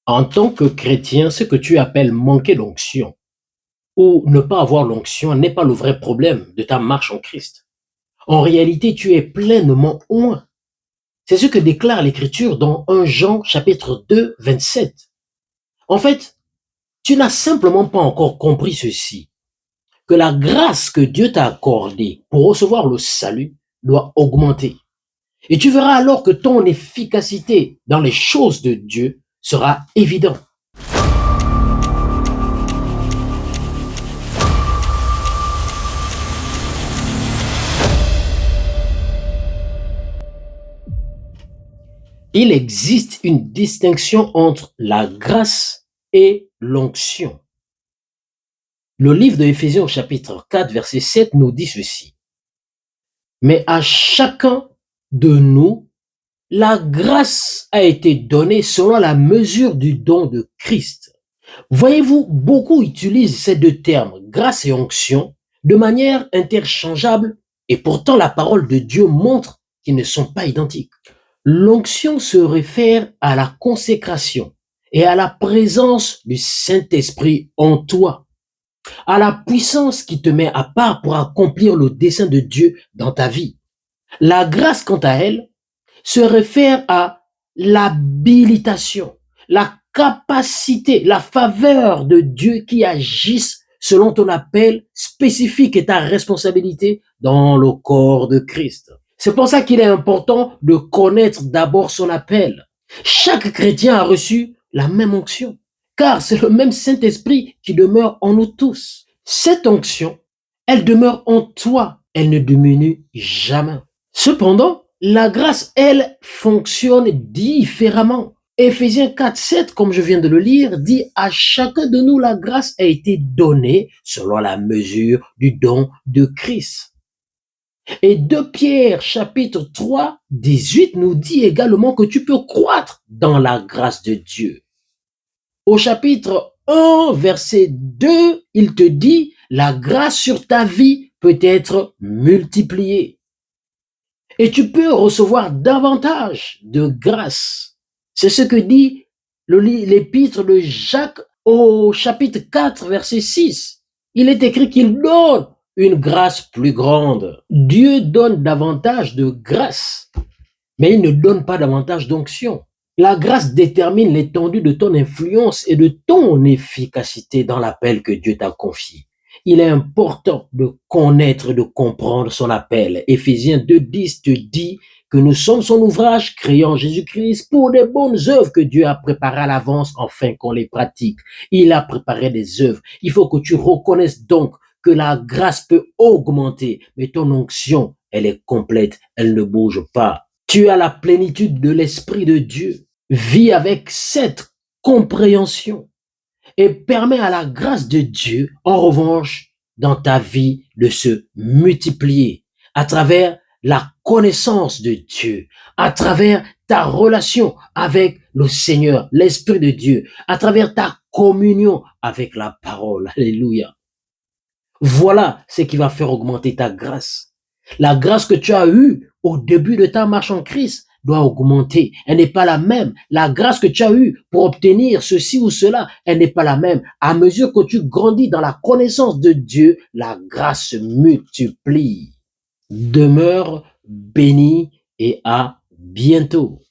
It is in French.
En tant que chrétien, ce que tu appelles manquer d'onction ou ne pas avoir l'onction n'est pas le vrai problème de ta marche en Christ. En réalité, tu es pleinement oint. C'est ce que déclare l'Écriture dans 1 Jean chapitre 2, 27. En fait, tu n'as simplement pas encore compris ceci, que la grâce que Dieu t'a accordée pour recevoir le salut doit augmenter. Et tu verras alors que ton efficacité dans les choses de Dieu sera évidente. Il existe une distinction entre la grâce et l'onction. Le livre de Éphésiens au chapitre 4, verset 7 nous dit ceci. Mais à chacun de nous, la grâce a été donnée selon la mesure du don de Christ. Voyez-vous, beaucoup utilisent ces deux termes, grâce et onction, de manière interchangeable, et pourtant la parole de Dieu montre qu'ils ne sont pas identiques. L'onction se réfère à la consécration et à la présence du Saint-Esprit en toi, à la puissance qui te met à part pour accomplir le dessein de Dieu dans ta vie. La grâce, quant à elle, se réfère à l'habilitation, la capacité, la faveur de Dieu qui agisse selon ton appel spécifique et ta responsabilité dans le corps de Christ. C'est pour ça qu'il est important de connaître d'abord son appel. Chaque chrétien a reçu la même onction, car c'est le même Saint-Esprit qui demeure en nous tous. Cette onction, elle demeure en toi, elle ne diminue jamais. Cependant, la grâce, elle, fonctionne différemment. Éphésiens 4, 7, comme je viens de le lire, dit à chacun de nous la grâce a été donnée selon la mesure du don de Christ. Et 2 Pierre chapitre 3, 18 nous dit également que tu peux croître dans la grâce de Dieu. Au chapitre 1, verset 2, il te dit la grâce sur ta vie peut être multipliée. Et tu peux recevoir davantage de grâce. C'est ce que dit l'épître de Jacques au chapitre 4, verset 6. Il est écrit qu'il donne une grâce plus grande. Dieu donne davantage de grâce, mais il ne donne pas davantage d'onction. La grâce détermine l'étendue de ton influence et de ton efficacité dans l'appel que Dieu t'a confié. Il est important de connaître et de comprendre son appel. Éphésiens 2,10 te dit que nous sommes son ouvrage créé en Jésus-Christ pour des bonnes œuvres que Dieu a préparées à l'avance afin qu'on les pratique. Il a préparé des œuvres. Il faut que tu reconnaisses donc que la grâce peut augmenter, mais ton onction, elle est complète, elle ne bouge pas. Tu as la plénitude de l'Esprit de Dieu. Vis avec cette compréhension et permet à la grâce de Dieu, en revanche, dans ta vie, de se multiplier à travers la connaissance de Dieu, à travers ta relation avec le Seigneur, l'Esprit de Dieu, à travers ta communion avec la parole. Alléluia. Voilà ce qui va faire augmenter ta grâce. La grâce que tu as eue au début de ta marche en Christ doit augmenter. Elle n'est pas la même. La grâce que tu as eue pour obtenir ceci ou cela, elle n'est pas la même. À mesure que tu grandis dans la connaissance de Dieu, la grâce se multiplie. Demeure béni et à bientôt.